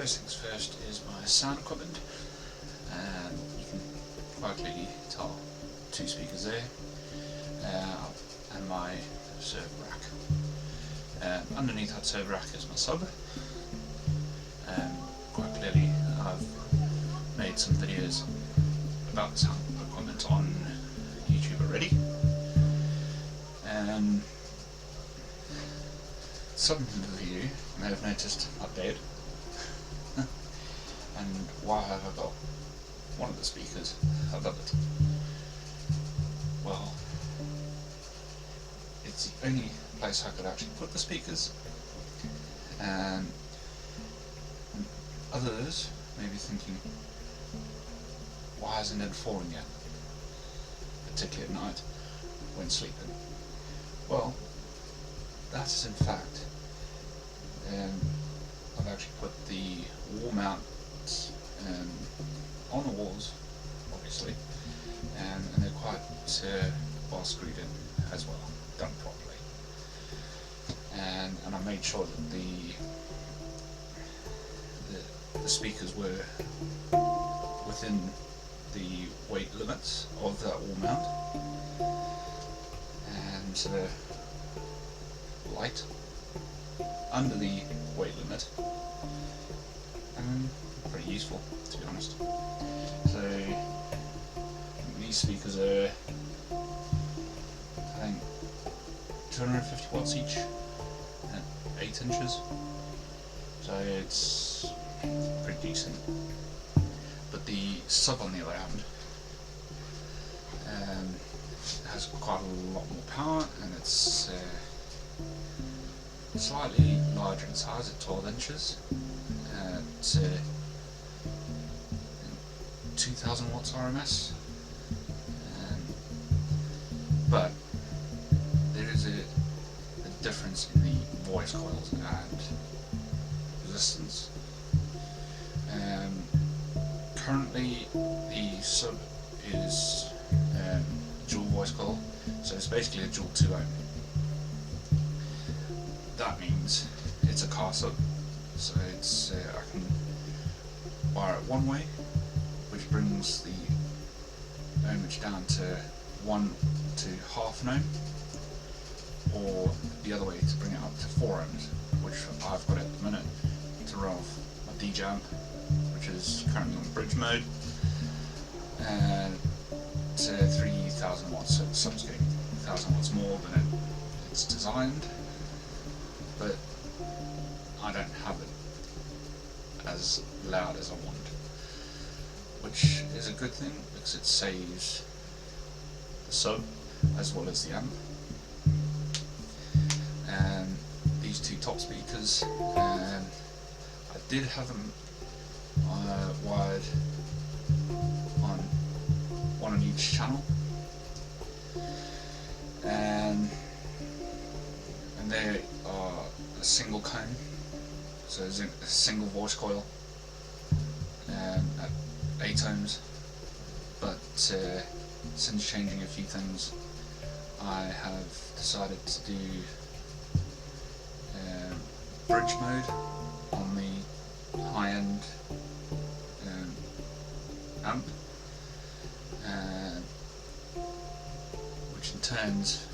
first things first is my sound equipment, and you can quite clearly tell two speakers there, and my server rack. Underneath that server rack is my sub. Quite clearly I've made some videos about the sound equipment on YouTube already. Some of you may have noticed I'm dead. And why have I got one of the speakers above it? Well, it's the only place I could actually put the speakers, and others may be thinking, why hasn't it fallen yet, particularly at night when sleeping? Well, that is in fact, I've actually put the wall mounts on the walls, obviously, and they're quite well screwed in as well, done properly. And I made sure that the speakers were within the weight limits of that wall mount, and so they're light, under the weight limit, and pretty useful, to be honest. So these speakers are, I think, 250 watts each at 8 inches, so it's pretty decent. But the sub, on the other hand, has quite a lot more power, and it's slightly larger in size at 12 inches. It's 2000 watts RMS, but there is a difference in the voice coils and resistance. Currently the sub is dual voice coil, so it's basically a dual 2 ohm. That means it's a car sub, so it's I can wire it one way, which brings the ohmage down to 1 to half an ohm, or the other way to bring it up to 4 ohms, which I've got at the minute to run off my DJ amp, which is currently on bridge mode, and to 3000 watts, so the sub's getting 1000 watts more than it's designed, but I don't have it as loud as I want, which is a good thing because it saves the sub as well as the amp. And these two top speakers, I did have them wired on one on each channel, and they are a single cone, so there's a single voice coil at 8 ohms, but since changing a few things, I have decided to do bridge mode on the high-end amp, which in turns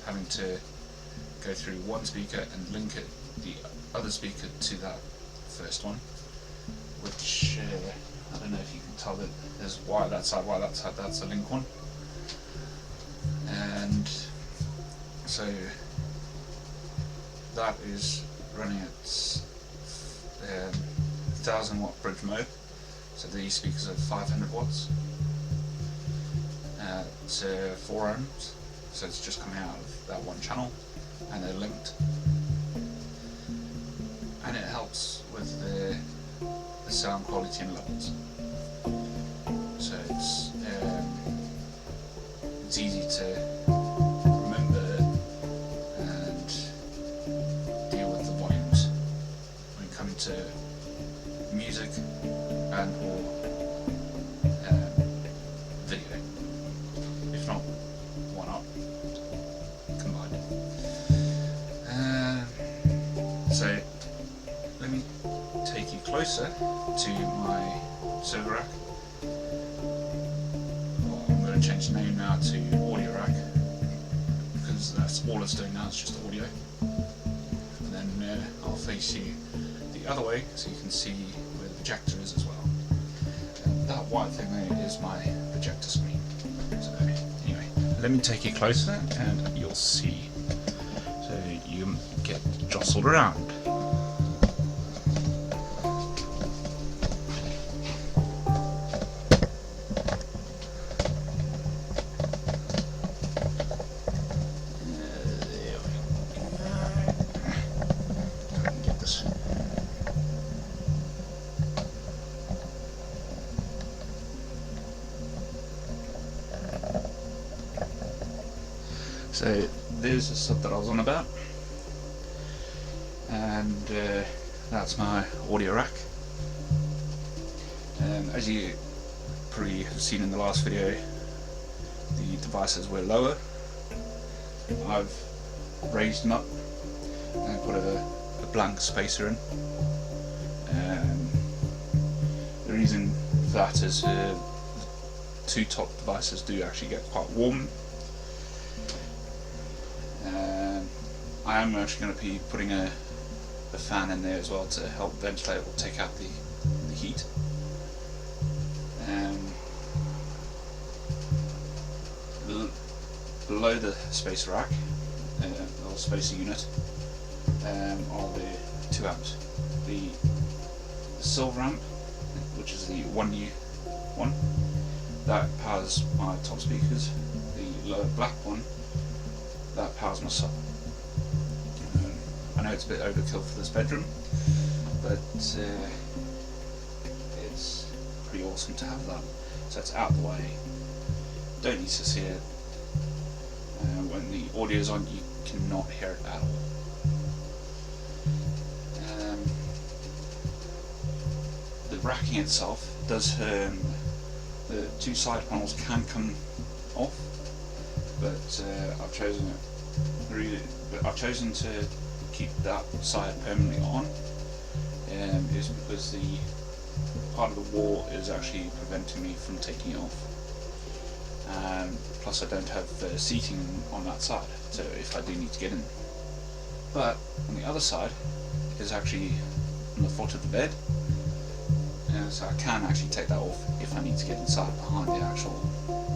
having to go through one speaker and link the other speaker to that first one, which I don't know if you can tell that there's wire that side, that's a link one, and so that is running at 1000 watt bridge mode, so these speakers are 500 watts at 4 ohms, so it's just coming out of that one channel, and they're linked, and it helps with the sound quality and levels. So it's easy to remember and deal with the volumes when it comes to music and or video. If not, why not combine it? So let me take you close closer to my server rack, well, I'm going to change the name now to audio rack, because that's all it's doing now, is just audio. And then I'll face you the other way so you can see where the projector is as well. And that white thing there is my projector screen. So anyway, let me take you closer and you'll see. So you get jostled around. So there's the stuff that I was on about, and that's my audio rack. As you probably have seen in the last video, the devices were lower. I've raised them up and put a blank spacer in. The reason for that is the two top devices do actually get quite warm. I am actually going to be putting a fan in there as well to help ventilate or take out the heat. Below the spacer rack, or spacer unit, are the 2 amps. The silver amp, which is the 1U one, that powers my top speakers. The lower black one, that powers my sub. I know it's a bit overkill for this bedroom, but it's pretty awesome to have that. So it's out of the way, don't need to see it. When the audio is on, you cannot hear it at all. The racking itself does, the two side panels can come off, but I've chosen to keep that side permanently on, is because the part of the wall is actually preventing me from taking it off. Plus I don't have seating on that side, so if I do need to get in. But on the other side is actually on the foot of the bed, so I can actually take that off if I need to get inside behind the actual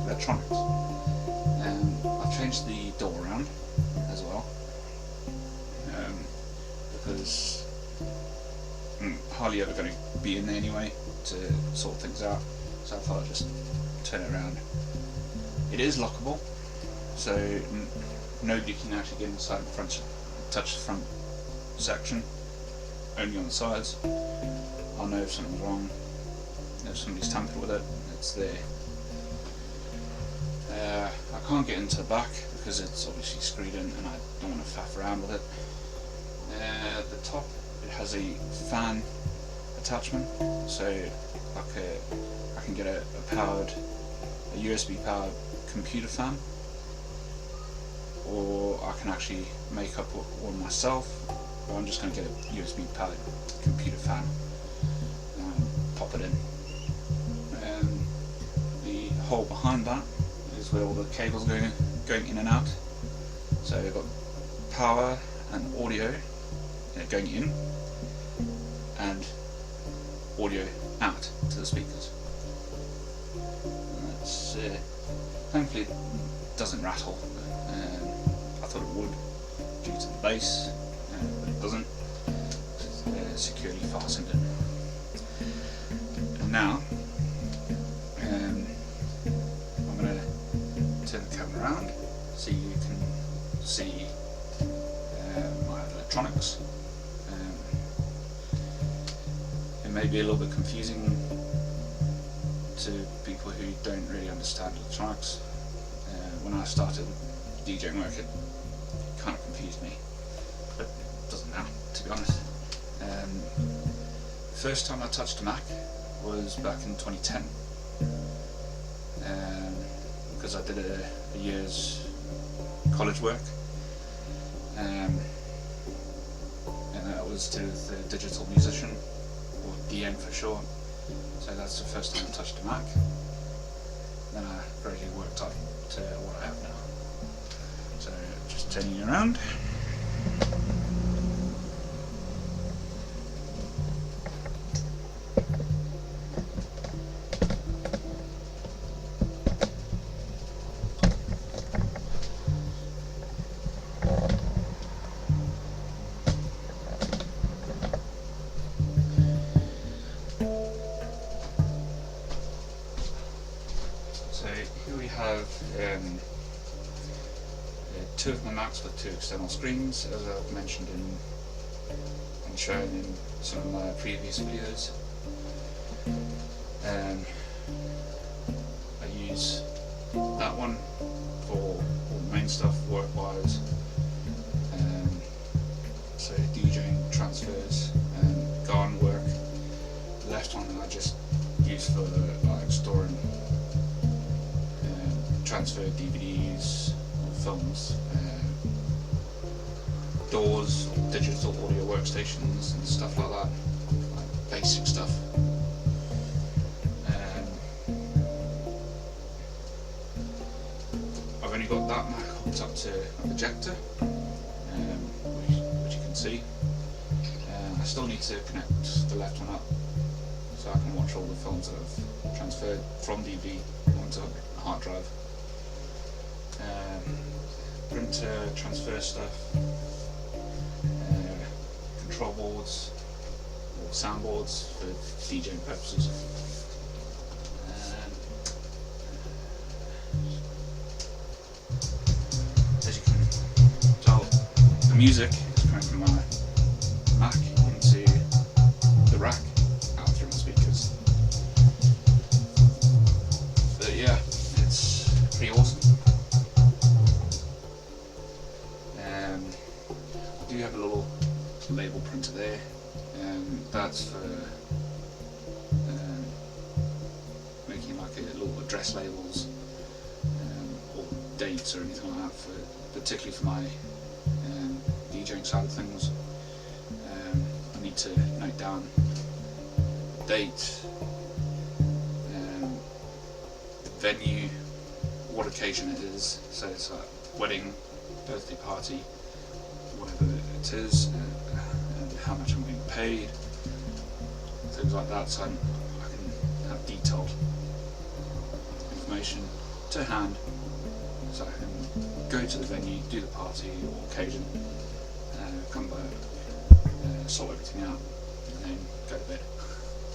electronics. I've changed the door around as well, because I'm hardly ever going to be in there anyway to sort things out, so I thought I'd just turn it around. It is lockable, so nobody can actually get inside the front, touch the front section, only on the sides. I'll know if something's wrong, if somebody's tampered with it, it's there. I can't get into the back because it's obviously screwed in and I don't want to faff around with it. At the top it has a fan attachment, so I can get a USB powered computer fan, or I can actually make up one myself, or I'm just going to get a USB powered computer fan and pop it in. The hole behind that is where all the cables are going in and out, so you've got power and audio going in and audio out to the speakers. That's, thankfully it doesn't rattle. I thought it would due to the base, but it doesn't. It's securely fastened in. And now I'm going to turn the camera around so you can see my electronics. It may be a little bit confusing to people who don't really understand electronics. When I started DJing work, it kind of confused me, but it doesn't now, to be honest. First time I touched a Mac was back in 2010, because I did a year's college work, and that was to the digital musician, or DN for short. So that's the first time I touched a Mac. Then I gradually worked up to what I have now. So just turning it around. So here we have two of my Macs with two external screens, as I've mentioned and shown in some of my previous videos. I use that one for all the main stuff, work-wise, so DJing, transfers, and garden work. The left one I just use for like storing transfer DVDs or films, DAWs, digital audio workstations and stuff like that, like basic stuff. I've only got that Mac hooked up to a projector, which you can see. I still need to connect the left one up so I can watch all the films that I've transferred from DVD onto a hard drive. Printer, transfer stuff, control boards or soundboards for DJing purposes. As you can tell, the music is coming from my Mac into the rack out through my speakers. But yeah, it's pretty awesome. I do have a little label printer there, and that's for making like little address labels or dates or anything like that, particularly for my DJing side of things. I need to note down the date, the venue, what occasion it is, so it's like wedding, birthday party, whatever it is, and how much I'm being paid, things like that, so I can have detailed information to hand, so I can go to the venue, do the party or occasion, come back, sort everything out, and then go to bed,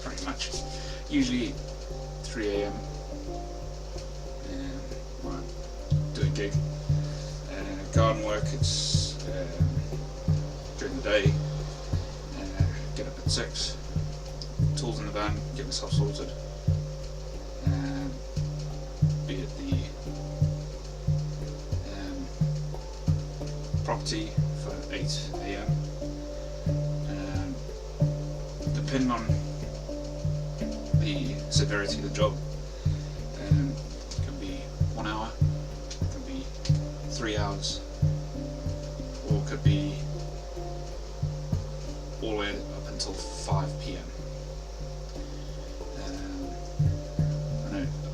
pretty much. Usually 3 AM when I do a gig. Garden work, it's during the day, get up at 6, tools in the van, get myself sorted, be at the property for 8 AM. Depending on the severity of the job, it can be 1 hour, it can be 3 hours, or it could be all the way up until 5 PM.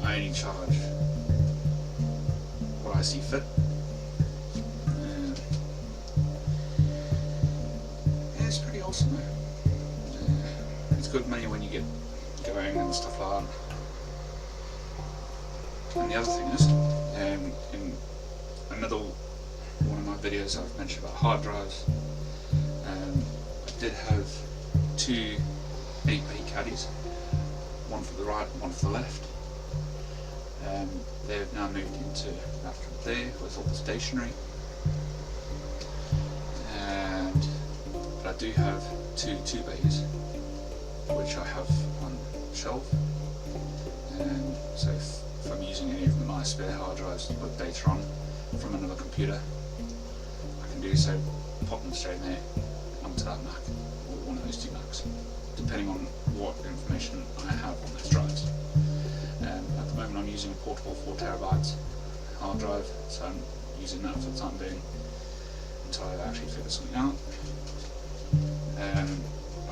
I only charge what I see fit. Yeah, it's pretty awesome though. It's good money when you get going and stuff like that. And the other thing is, in another one of my videos I've mentioned about hard drives, I did have 2 8-bay caddies, one for the right and one for the left. They've now moved into that there with all the stationery, but I do have 2 2-bays which I have on the shelf, so if I'm using any of my spare hard drives with data on from another computer, I can do so, pop them straight in there onto that Mac or one of those 2 Macs, depending on what information I have on those drives. At the moment I'm using a portable 4TB hard drive, so I'm using that for the time being until I actually figure something out.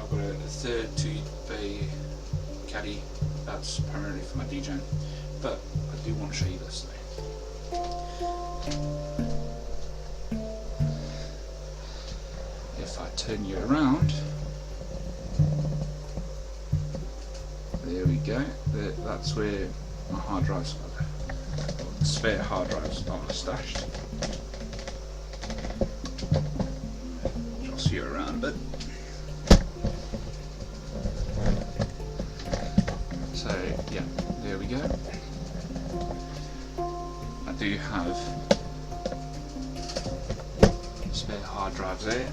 I've got a third 2-bay caddy. That's primarily for my DJing, but I do want to show you this though. If I turn you around, there we go. That's where my hard drives are. Spare hard drives are stashed. I'll see you around a bit. So yeah, there we go. I do have spare hard drives there.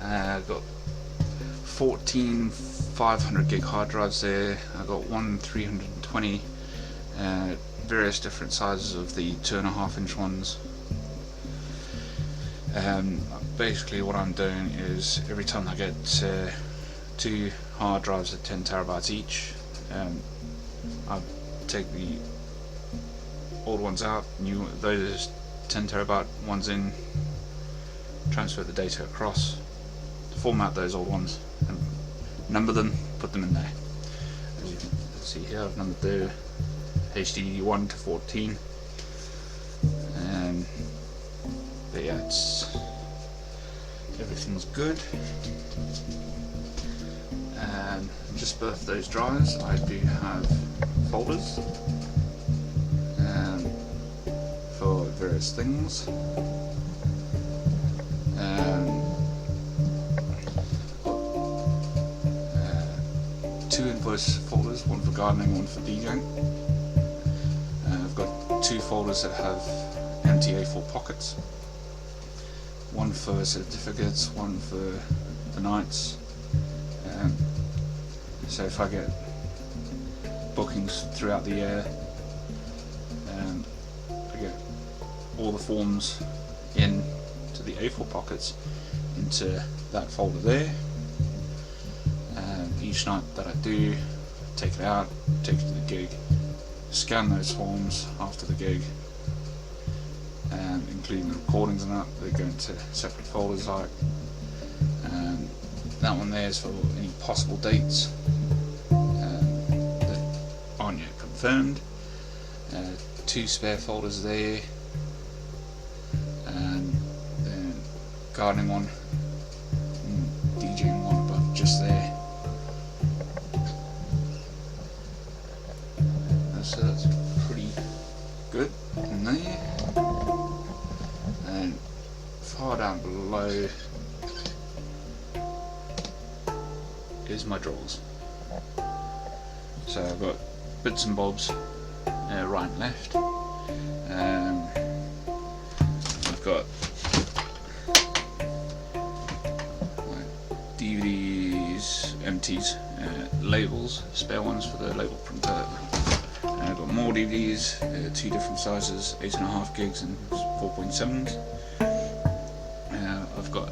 I've got 14 500 gig hard drives there. I've got one 320, various different sizes of the 2.5 inch ones. Basically what I'm doing is every time I get 2 hard drives at 10 terabytes each, I take the old ones out, those 10 terabyte ones in, transfer the data across, format those old ones, and number them, put them in there. As you can see here, I've numbered the HD 1 to 14, but yeah, everything's good. And just above those drives I do have folders for various things. 2 invoice folders, one for gardening, one for DJing. I've got 2 folders that have empty A4 pockets. One for certificates, one for the nights. So if I get bookings throughout the year, I get all the forms into the A4 pockets into that folder there. Each night that I do, take it out, take it to the gig, scan those forms after the gig, including the recordings and that. They go into separate folders. Like that one there is for any possible dates that aren't yet confirmed. 2 spare folders there, and then gardening one, and DJing one above just there. So that's pretty good in there. And far down below is my drawers. So I've got bits and bobs right and left. I've got DVDs, empties, labels, spare ones for the label printer. I've got more DVDs, 2 different sizes, 8.5 gigs and 4.7s. I've got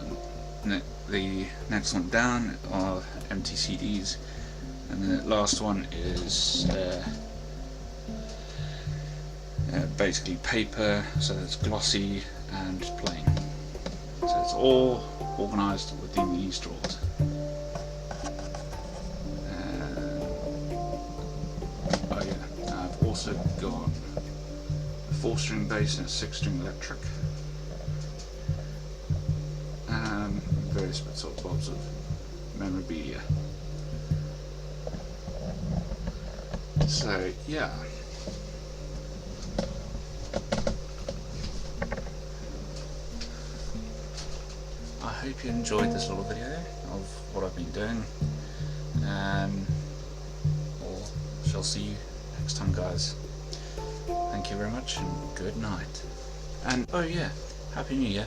the next one down are empty CDs, and the last one is basically paper, so it's glossy and plain. So it's all organised within these drawers. I've also got a 4-string bass and a 6-string electric, and various bits of bobs of memorabilia. So yeah, I hope you enjoyed this little video of what I've been doing, and I shall see you next time, guys. Thank you very much and good night. And oh yeah, Happy New Year.